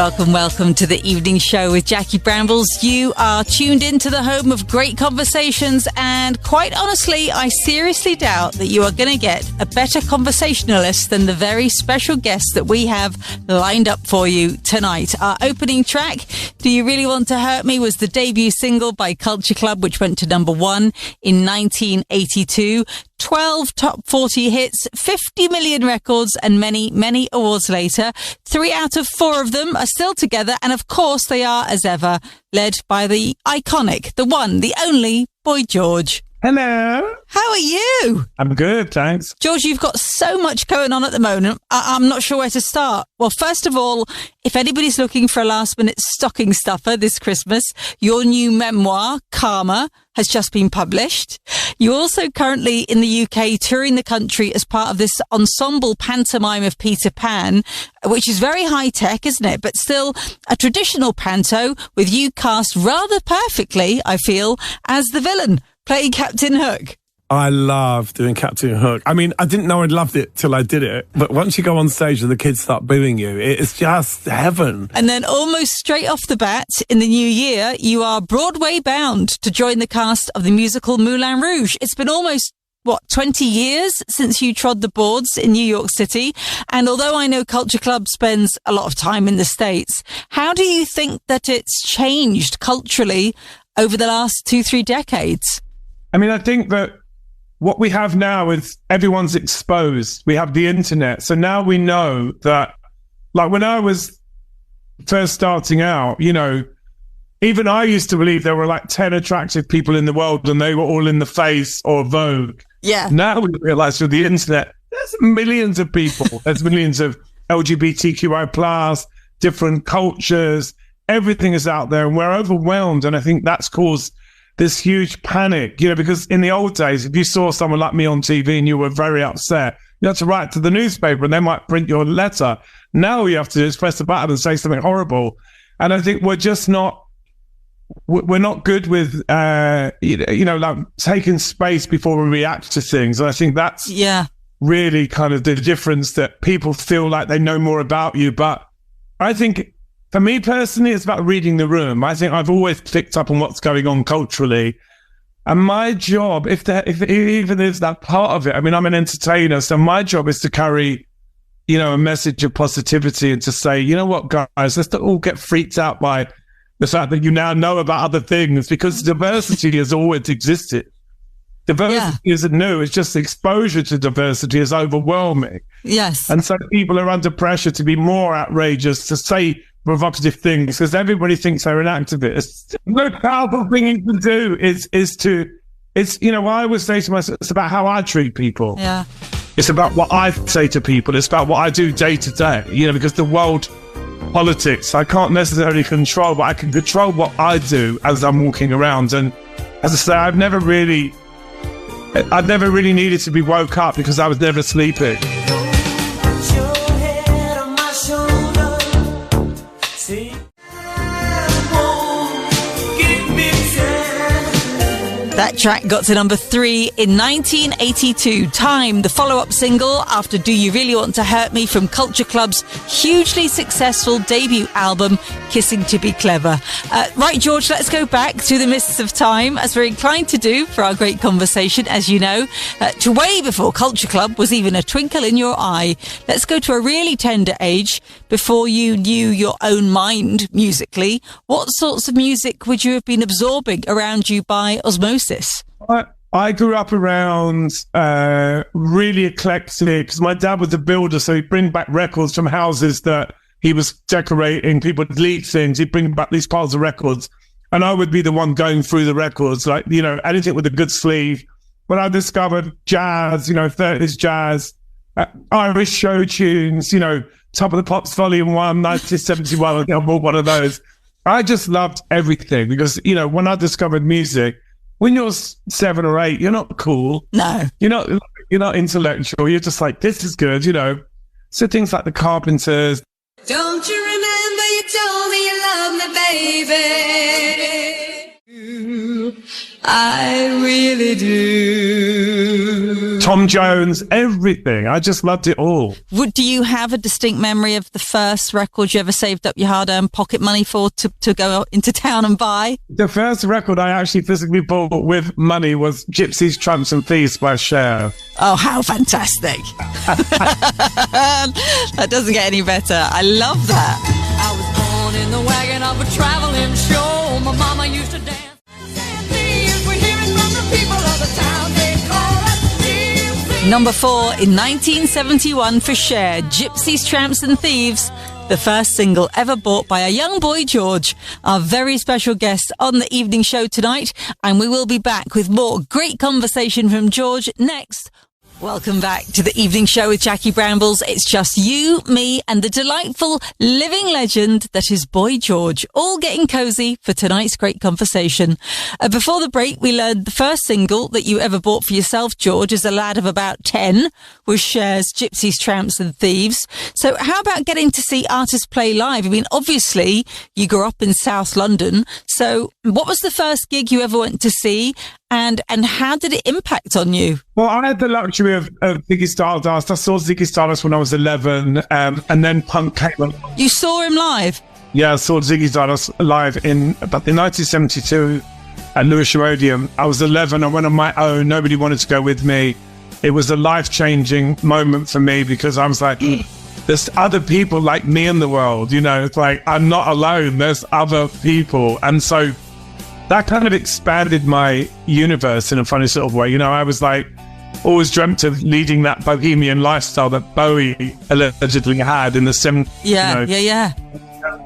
Welcome to the evening show with Jackie Brambles. You are tuned into the home of great conversations, and quite honestly, I seriously doubt that you are going to get a better conversationalist than the very special guest that we have lined up for you tonight. Our opening track, Do You Really Want to Hurt Me, was the debut single by Culture Club, which went to number 1 in 1982. 12 top 40 hits, 50 million records, and many, many awards later. 3 out of 4 of them are still together, and of course they are, as ever, led by the iconic, the one, the only Boy George. Hello. How are you? I'm good, thanks. George, you've got so much going on at the moment. I'm not sure where to start. Well, first of all, if anybody's looking for a last-minute stocking stuffer this Christmas, your new memoir, Karma, has just been published. You're also currently in the UK touring the country as part of this ensemble pantomime of Peter Pan, which is very high-tech, isn't it? But still a traditional panto with you cast rather perfectly, I feel, as the villain, playing Captain Hook. I love doing Captain Hook. I mean, I didn't know I loved it till I did it. But once you go on stage and the kids start booing you, it's just heaven. And then almost straight off the bat, in the new year, you are Broadway bound to join the cast of the musical Moulin Rouge. It's been almost 20 years since you trod the boards in New York City. And although I know Culture Club spends a lot of time in the States, how do you think that it's changed culturally over the last 2-3 decades? I mean, I think that what we have now is everyone's exposed. We have the internet. So now we know that, like when I was first starting out, you know, even I used to believe there were like 10 attractive people in the world and they were all in the Face or Vogue. Yeah. Now we realize with the internet, there's millions of people. There's millions of LGBTQI+, different cultures. Everything is out there and we're overwhelmed. And I think that's caused this huge panic, you know, because in the old days, if you saw someone like me on TV and you were very upset, you had to write to the newspaper and they might print your letter. Now all you have to do is press the button and say something horrible. And I think we're not good with, like taking space before we react to things. And I think that's really kind of the difference, that people feel like they know more about you. But I think for me personally, it's about reading the room. I think I've always picked up on what's going on culturally. And my job, if even there's that part of it, I mean, I'm an entertainer, so my job is to carry, you know, a message of positivity and to say, you know what, guys, let's not all get freaked out by the fact that you now know about other things, because diversity has always existed. Diversity isn't new. It's just exposure to diversity is overwhelming. Yes. And so people are under pressure to be more outrageous, to say provocative things, because everybody thinks they're an activist. The most powerful thing you can do is you know, I always say to myself, it's about how I treat people. Yeah. It's about what I say to people. It's about what I do day to day, you know, because the world politics, I can't necessarily control, but I can control what I do as I'm walking around. And as I say, I've never really needed to be woke up because I was never sleeping. That track got to number 3 in 1982. Time, the follow-up single after Do You Really Want to Hurt Me from Culture Club's hugely successful debut album, Kissing to Be Clever. Right, George, let's go back to the mists of time, as we're inclined to do for our great conversation, as you know, to way before Culture Club was even a twinkle in your eye. Let's go to a really tender age, before you knew your own mind musically. What sorts of music would you have been absorbing around you by osmosis? I grew up around really eclectic, because my dad was a builder, so he'd bring back records from houses that he was decorating. People would leave things. He'd bring back these piles of records, and I would be the one going through the records, like, you know, anything with a good sleeve. When I discovered jazz, you know, 30s jazz, Irish show tunes, you know, Top of the Pops Volume 1, 1971, I think I bought one of those. I just loved everything because, you know, when I discovered music, when you're 7 or 8, you're not cool. No. You're not intellectual. You're just like, this is good, you know. So things like the Carpenters. Don't you remember you told me you love me, baby? I really do. Tom Jones, everything. I just loved it all. Do you have a distinct memory of the first record you ever saved up your hard-earned pocket money for to go into town and buy? The first record I actually physically bought with money was Gypsies, Tramps and Thieves by Cher. Oh, how fantastic. That doesn't get any better. I love that. I was born in the wagon of a traveling show. My mama used to dance. We're hearing from the people of the town. They call us gypsies. Number 4 in 1971 for Cher, Gypsies, Tramps and Thieves, the first single ever bought by a young boy George, our very special guest on the evening show tonight. And we will be back with more great conversation from George next. Welcome back to the evening show with Jackie Brambles. It's just you, me, and the delightful living legend that is Boy George, all getting cozy for tonight's great conversation. Before the break, we learned the first single that you ever bought for yourself, George, as a lad of about 10, was Cher's Gypsies, Tramps and Thieves. So how about getting to see artists play live? I mean, obviously, you grew up in South London. So what was the first gig you ever went to see? And how did it impact on you? Well, I had the luxury of Ziggy Stardust. I saw Ziggy Stardust when I was 11, and then punk came along. You saw him live? Yeah, I saw Ziggy Stardust live in 1972 at Lewisham Odeon. I was 11. I went on my own. Nobody wanted to go with me. It was a life-changing moment for me because I was like, there's other people like me in the world. You know, it's like, I'm not alone. There's other people. And so that kind of expanded my universe in a funny sort of way. You know, I was like, always dreamt of leading that bohemian lifestyle that Bowie allegedly had in the 70s. Yeah, you know, yeah.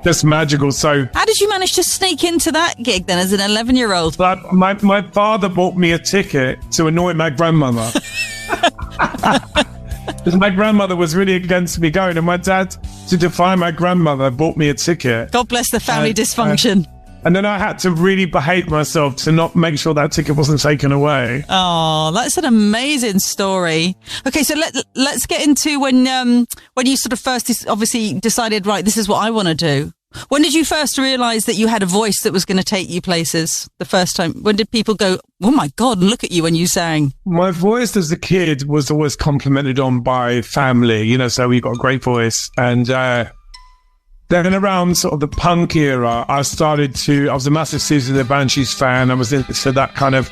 Just magical. So how did you manage to sneak into that gig then as an 11-year-old? But my father bought me a ticket to annoy my grandmother. Because my grandmother was really against me going, and my dad, to defy my grandmother, bought me a ticket. God bless the family dysfunction. And then I had to really behave myself to not make sure that ticket wasn't taken away. Oh, that's an amazing story. Okay, so let's get into when you sort of first obviously decided, right, this is what I want to do. When did you first realise that you had a voice that was going to take you places the first time? When did people go, oh my God, look at you when you sang? My voice as a kid was always complimented on by family, you know, so we got a great voice. And then around sort of the punk era, I was a massive Susie and the Banshees fan. I was into that kind of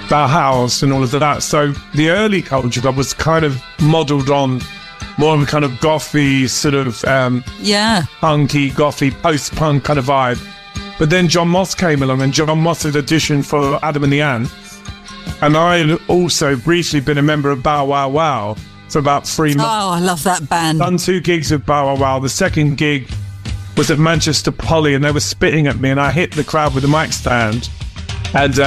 Bauhaus and all of that. So the early Culture Club was kind of modelled on more of a kind of gothy, sort of punky, gothy, post-punk kind of vibe. But then John Moss came along, and John Moss had auditioned for Adam and the Ants. And I had also briefly been a member of Bow Wow Wow for about 3 months. Oh, I love that band. Done 2 gigs with Bow Wow Wow. The second gig was at Manchester Poly, and they were spitting at me, and I hit the crowd with a mic stand, and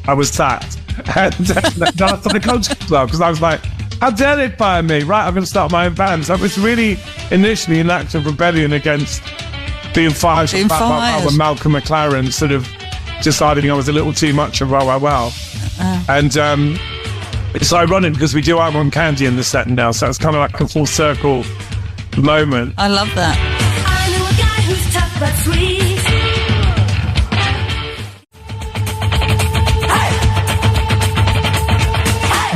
I was sacked. And then I started the Culture Club because I was like, how dare they fire me? Right, I'm going to start my own band. So it was really initially an act of rebellion against being fired when Malcolm McLaren sort of deciding I was a little too much of Wow Wow Wow. And it's ironic because we do I Want Candy in the set now, so it's kind of like a full circle moment. I love that. I know a guy who's tough but sweet.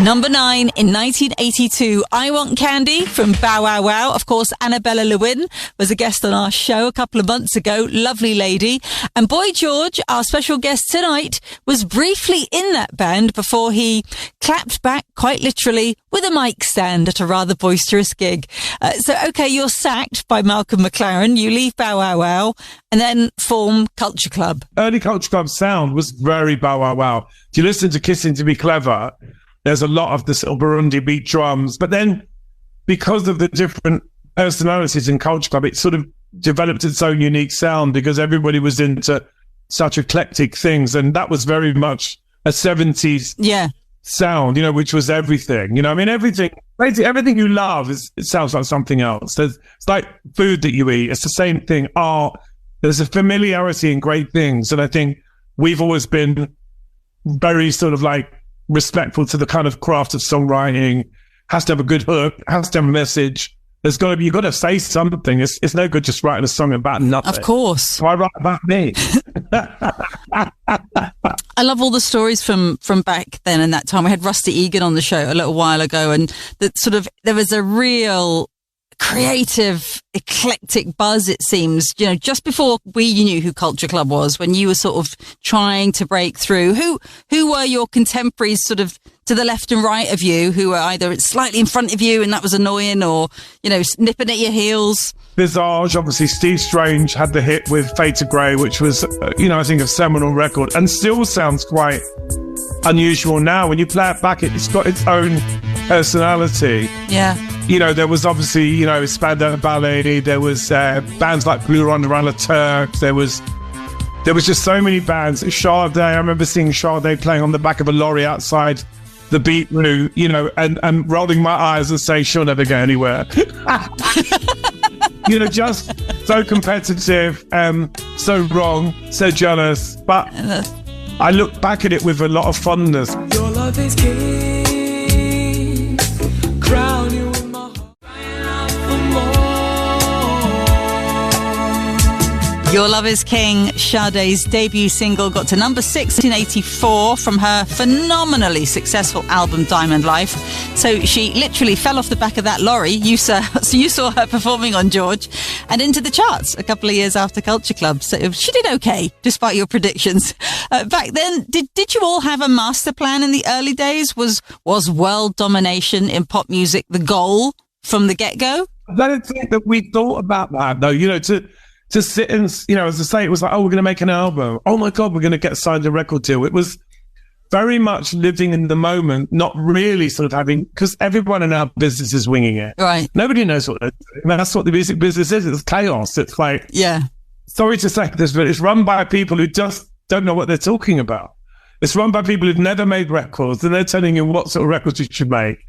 Number 9 in 1982, I Want Candy from Bow Wow Wow. Of course, Annabella Lewin was a guest on our show a couple of months ago. Lovely lady. And Boy George, our special guest tonight, was briefly in that band before he clapped back, quite literally, with a mic stand at a rather boisterous gig. So, okay, you're sacked by Malcolm McLaren. You leave Bow Wow Wow and then form Culture Club. Early Culture Club sound was very Bow Wow Wow. If you listen to Kissing to Be Clever, there's a lot of the sort of Burundi beat drums. But then because of the different personalities in Culture Club, it sort of developed its own unique sound because everybody was into such eclectic things. And that was very much a 70s sound, you know, which was everything. You know, I mean, basically everything you love it sounds like something else. It's like food that you eat. It's the same thing. Art. There's a familiarity in great things. And I think we've always been very sort of like respectful to the kind of craft of songwriting, has to have a good hook, has to have a message, you've got to say something. It's no good just writing a song about nothing. Of course. So I write about me. I love all the stories from back then and that time. We had Rusty Egan on the show a little while ago, and that sort of, there was a real creative, eclectic buzz, it seems, you know, just before we knew who Culture Club was, when you were sort of trying to break through. Who were your contemporaries sort of to the left and right of you, who were either slightly in front of you and that was annoying, or, you know, nipping at your heels? Visage, obviously. Steve Strange had the hit with Fade to Grey, which was, you know, I think a seminal record, and still sounds quite unusual now. When you play it back, it's got its own personality. Yeah. You know, there was obviously, you know, Spandau Ballet, there was bands like Blue Around the Turks, there was just so many bands. Sade, I remember seeing Sade playing on the back of a lorry outside the Beat Route, you know, and rolling my eyes and saying she'll never go anywhere. You know, just so competitive, so wrong, so jealous. But I look back at it with a lot of fondness. Your love is king, crown you in my heart, crying out for more. Your Love is King, Sade's debut single, got to number 6 in 1984 from her phenomenally successful album Diamond Life. So she literally fell off the back of that lorry. You saw her performing on George, and into the charts a couple of years after Culture Club. So she did okay, despite your predictions. Back then, did you all have a master plan in the early days? Was world domination in pop music the goal from the get-go? I don't think that we thought about that, though. You know, to sit and, you know, as I say, it was like, oh, we're going to make an album. Oh my God, we're going to get signed a record deal. It was very much living in the moment, not really sort of having, because everyone in our business is winging it. Right. Nobody knows what they're doing. That's what the music business is. It's chaos. It's like, yeah. Sorry to say this, but it's run by people who just don't know what they're talking about. It's run by people who've never made records, and they're telling you what sort of records you should make.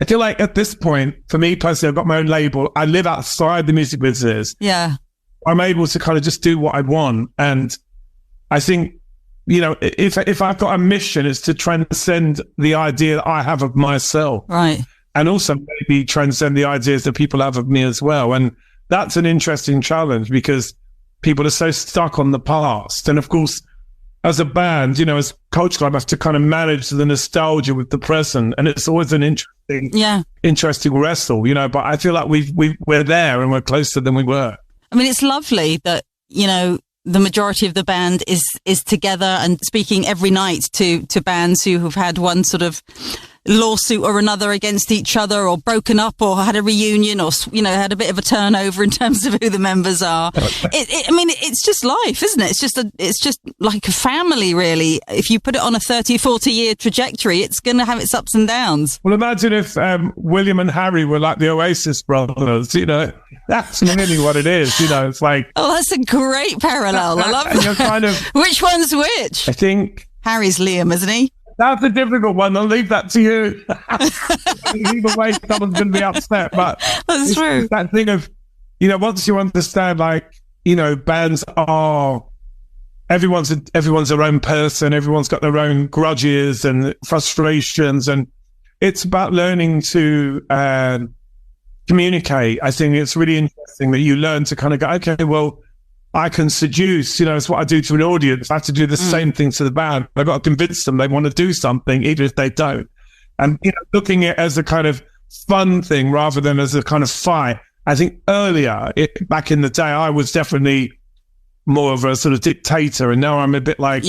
I feel like at this point, for me personally, I've got my own label. I live outside the music business. Yeah. I'm able to kind of just do what I want. And I think, you know, if I've got a mission, it's to transcend the idea that I have of myself. Right. And also maybe transcend the ideas that people have of me as well. And that's an interesting challenge, because people are so stuck on the past. And of course, as a band, you know, as Culture Club, I have to kind of manage the nostalgia with the present. And it's always an interesting wrestle, you know, but I feel like we're there and we're closer than we were. I mean, it's lovely that, you know, the majority of the band is together and speaking every night to bands who have had one sort of lawsuit or another against each other, or broken up, or had a reunion, or, you know, had a bit of a turnover in terms of who the members are. I mean, it's just life, isn't it? It's just like a family, really. If you put it on a 30 or 40 year trajectory, it's going to have its ups and downs. Well, imagine if William and Harry were like the Oasis brothers, you know. That's really what it is, you know. It's like, oh, that's a great parallel. I love that. You're kind of, which one's which? I think Harry's Liam, isn't he? That's a difficult one. I'll leave that to you. Either way, someone's going to be upset. But that's true. It's that thing of, you know, once you understand, like, you know, bands are, everyone's their own person. Everyone's got their own grudges and frustrations, and it's about learning to communicate. I think it's really interesting that you learn to kind of go, okay, well, I can seduce, you know, it's what I do to an audience. I have to do the same thing to the band. I've got to convince them they want to do something, even if they don't. And, you know, looking at it as a kind of fun thing rather than as a kind of fight. I think earlier, back in the day, I was definitely more of a sort of dictator. And now I'm a bit like,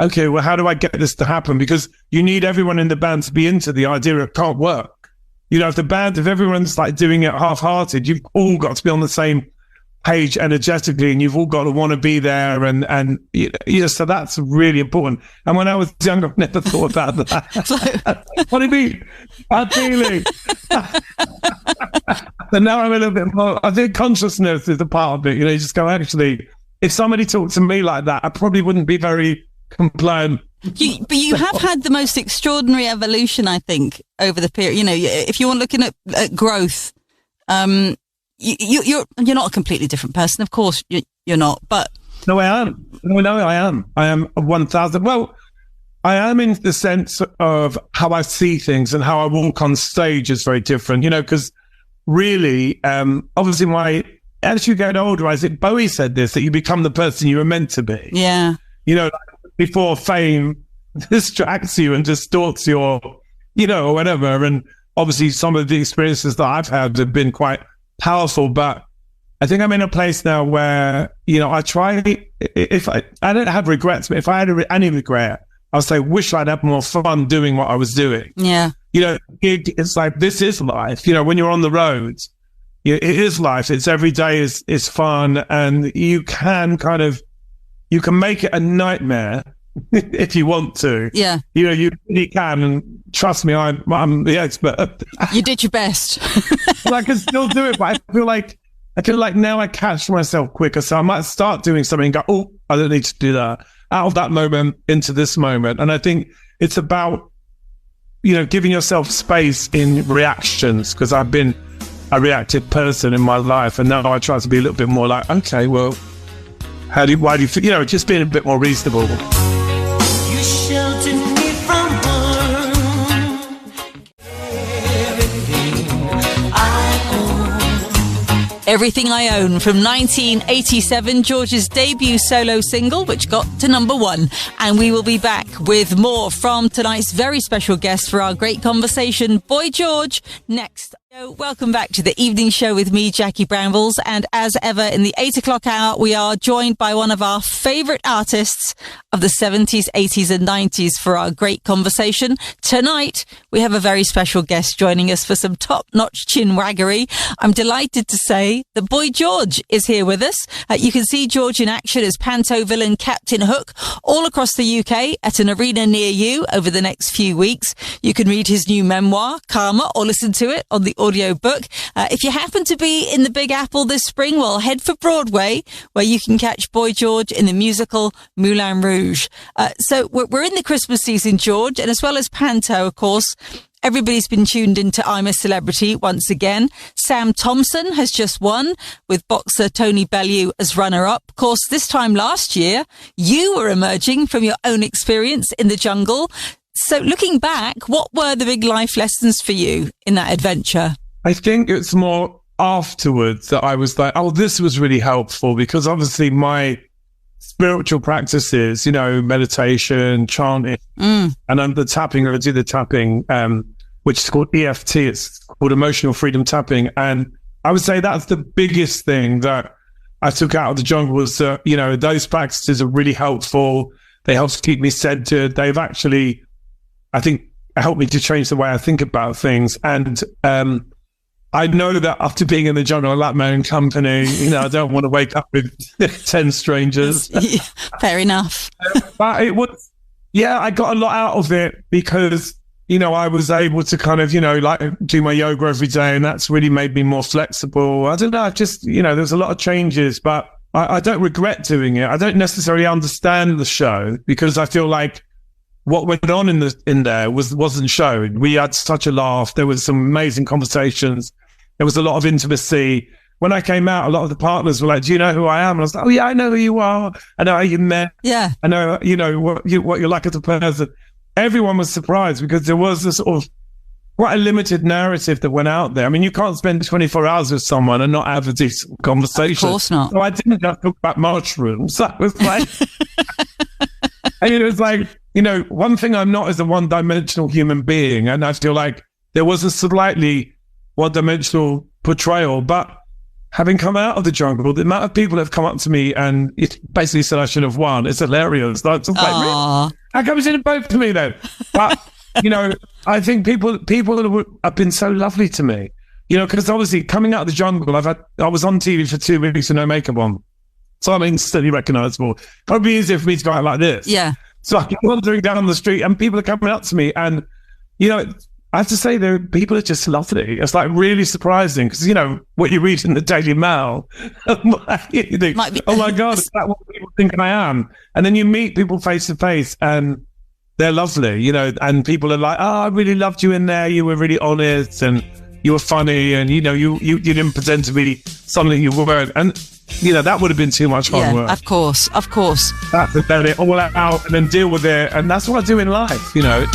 okay, well, how do I get this to happen? Because you need everyone in the band to be into the idea it can't work. You know, if everyone's like doing it half-hearted, you've all got to be on the same page energetically, and you've all got to want to be there, and you know, so that's really important. And when I was younger, I never thought about that. What do you mean? I'm feeling. But now I'm a little bit more, I think consciousness is a part of it. You know, you just go, actually, if somebody talked to me like that, I probably wouldn't be very compliant. But you have had the most extraordinary evolution, I think, over the period. You know, if you're looking at growth, you're not a completely different person. Of course, you're not. But no, I am. No, I am. I am 1,000. Well, I am in the sense of how I see things and how I walk on stage is very different. You know, because really, obviously as you get older, I think Bowie said this, that you become the person you were meant to be. Yeah. You know, like before fame distracts you and distorts your, you know, or whatever. And obviously some of the experiences that I've had have been quite powerful, but I think I'm in a place now where, you know, I try, if I don't have regrets, but if I had any regret, I'll say, wish I'd have more fun doing what I was doing. Yeah. You know, it's like, this is life. You know, when you're on the road, it is life. It's every day is fun, and you can make it a nightmare if you want to. Yeah. You know, you really can. And trust me, I'm the expert. You did your best. Well, I can still do it, but I feel like now I catch myself quicker. So I might start doing something and go, oh, I don't need to do that. Out of that moment into this moment. And I think it's about, you know, giving yourself space in reactions, because I've been a reactive person in my life, and now I try to be a little bit more like, okay, well, why do you feel, you know, just being a bit more reasonable. You sheltered me from harm. Everything I Own from 1987, George's debut solo single, which got to number 1. And we will be back with more from tonight's very special guest for our great conversation, Boy George, next. Welcome back to the evening show with me, Jackie Brambles. And as ever, in the 8 o'clock hour, we are joined by one of our favourite artists of the 70s, 80s and 90s for our great conversation. Tonight, we have a very special guest joining us for some top-notch chin-waggery. I'm delighted to say that Boy George is here with us. You can see George in action as Panto villain Captain Hook all across the UK at an arena near you over the next few weeks. You can read his new memoir, Karma, or listen to it on the audio book. If you happen to be in the Big Apple this spring, well, head for Broadway, where you can catch Boy George in the musical Moulin Rouge. So we're in the Christmas season, George, and as well as Panto, of course, everybody's been tuned into I'm a Celebrity once again. Sam Thompson has just won, with boxer Tony Bellew as runner-up. Of course, this time last year, you were emerging from your own experience in the jungle. So looking back, what were the big life lessons for you in that adventure? I think it's more afterwards that I was like, oh, this was really helpful, because obviously my spiritual practices, you know, meditation, chanting, and the tapping, I do the tapping, which is called EFT. It's called Emotional Freedom Tapping. And I would say that's the biggest thing that I took out of the jungle, was that, you know, those practices are really helpful. They help to keep me centered. They've actually, I think, helped me to change the way I think about things. And I know that after being in the jungle, I like my own company. You know, I don't want to wake up with 10 strangers. Yeah, fair enough. But it was, yeah, I got a lot out of it, because, you know, I was able to kind of, you know, like do my yoga every day, and that's really made me more flexible. I don't know, just, you know, there's a lot of changes, but I don't regret doing it. I don't necessarily understand the show, because I feel like what went on in there wasn't shown. We had such a laugh. There was some amazing conversations. There was a lot of intimacy. When I came out, a lot of the partners were like, do you know who I am? And I was like, oh yeah, I know who you are. I know how you met. Yeah. I know, you know, what you're like as a person. Everyone was surprised, because there was this sort of quite a limited narrative that went out there. I mean, you can't spend 24 hours with someone and not have a decent conversation. Of course not. So I didn't just talk about mushrooms. That was like, and it was like, you know, one thing I'm not is a one-dimensional human being. And I feel like there was a slightly one-dimensional portrayal, but having come out of the jungle, the amount of people that have come up to me and it basically said I should have won, it's hilarious. That's just like, really? How come you didn't vote for me then? But, you know, I think people have been so lovely to me, you know, because obviously coming out of the jungle, I was on TV for 2 weeks with no makeup on. So I'm instantly recognizable. It would be easier for me to go out like this. Yeah. So I'm wandering down the street and people are coming up to me, and, you know, I have to say, people are just lovely. It's like really surprising, because, you know, what you read in the Daily Mail, you think, oh my God, is that what people think I am? And then you meet people face to face and they're lovely, you know, and people are like, oh, I really loved you in there. You were really honest and you were funny, and, you know, you didn't pretend to be something you weren't. And, you know, that would have been too much hard work. Of course. That's about it, all out and then deal with it. And that's what I do in life, you know.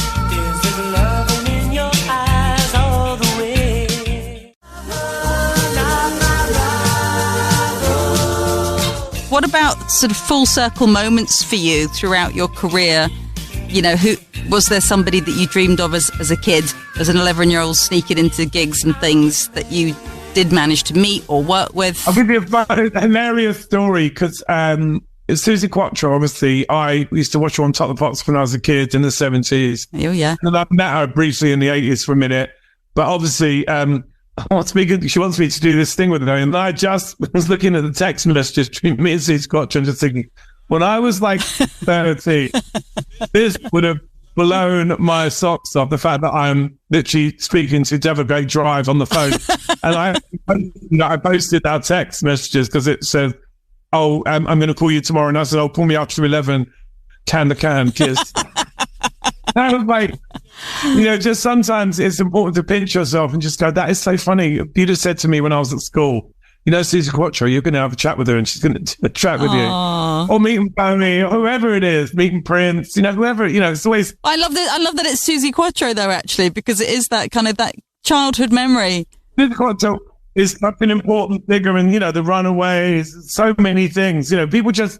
what about sort of full circle moments for you throughout your career? You know, who was there somebody that you dreamed of as a kid, as an 11-year-old sneaking into gigs and things that you did manage to meet or work with? I'll give you a hilarious story because Susie Quattro, obviously, I used to watch her on Top of the Pops when I was a kid in the 70s. Oh, yeah. And I met her briefly in the 80s for a minute. But obviously, she wants me to do this thing with her. And I just was looking at the text messages between me and Susie Quattro and just thinking, when I was like 30, this would have blown my socks off, the fact that I'm literally speaking to Devilgate Drive on the phone. And I posted our text messages because it said, I'm going to call you tomorrow. And I said, call me after 11, can kiss. I was like, just sometimes it's important to pinch yourself and just go, that is so funny. If you'd have said to me when I was at school, Susie Quattro, you're going to have a chat with her and she's going to chat with you. Or meeting Boney, or whoever it is, meeting Prince, whoever, it's always... I love that it's Susie Quattro, though, actually, because it is that kind of that childhood memory. Susie Quattro is such an important figure, and, the Runaways, so many things. People just...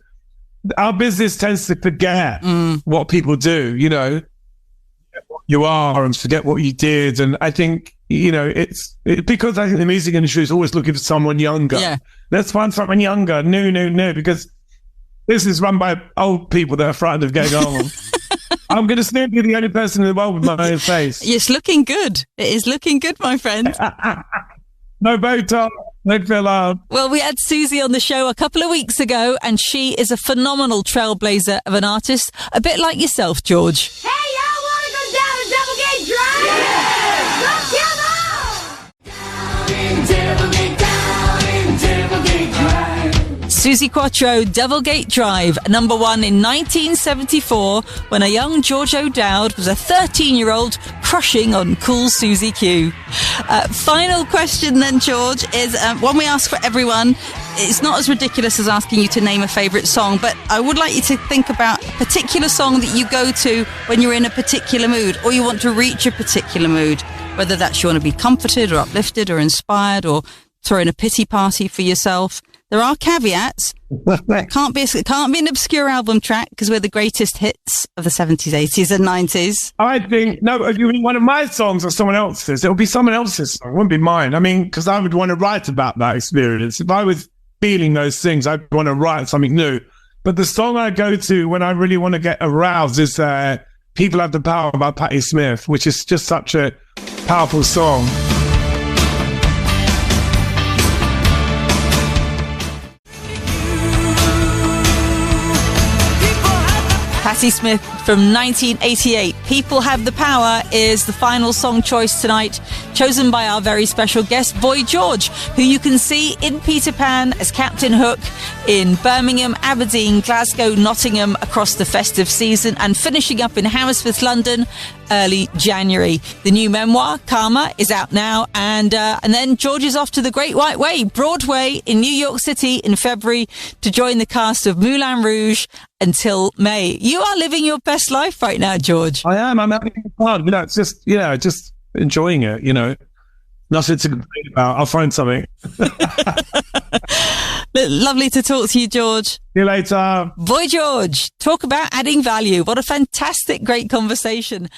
Our business tends to forget what people do, what you are and forget what you did. And I think... it's because I think the music industry is always looking for someone younger. Yeah. Let's find someone younger. No, because this is run by old people that are frightened of getting old. I'm going to still be the only person in the world with my own face. It's looking good. It is looking good, my friend. No Botox, no filler. Well, we had Susie on the show a couple of weeks ago, and she is a phenomenal trailblazer of an artist, a bit like yourself, George. Hey, y'all want to go down to Doublegate Drive? Yeah! Let's get Susie Quattro, Devilgate Drive, number one in 1974, when a young George O'Dowd was a 13-year-old crushing on cool Susie Q. Final question then, George, is one we ask for everyone. It's not as ridiculous as asking you to name a favourite song, but I would like you to think about a particular song that you go to when you're in a particular mood, or you want to reach a particular mood, whether that's you want to be comforted or uplifted or inspired or throw in a pity party for yourself. There are caveats. Can't be an obscure album track because we're the greatest hits of the 70s, 80s and 90s. I think, no, if you mean one of my songs or someone else's, it'll be someone else's song. It wouldn't be mine. I mean, because I would want to write about that experience. If I was feeling those things, I'd want to write something new. But the song I go to when I really want to get aroused is People Have the Power by Patti Smith, which is just such a powerful song. Patti Smith from 1988. People Have the Power is the final song choice tonight, chosen by our very special guest, Boy George, who you can see in Peter Pan as Captain Hook in Birmingham, Aberdeen, Glasgow, Nottingham across the festive season, and finishing up in Hammersmith, London, early January. The new memoir, Karma, is out now, and then George is off to the Great White Way, Broadway in New York City in February to join the cast of Moulin Rouge until May. You are living your best life right now, George. I am. I'm having fun. It's just enjoying it, Nothing to complain about. I'll find something. Lovely to talk to you, George. See you later. Boy George, talk about adding value. What a fantastic, great conversation.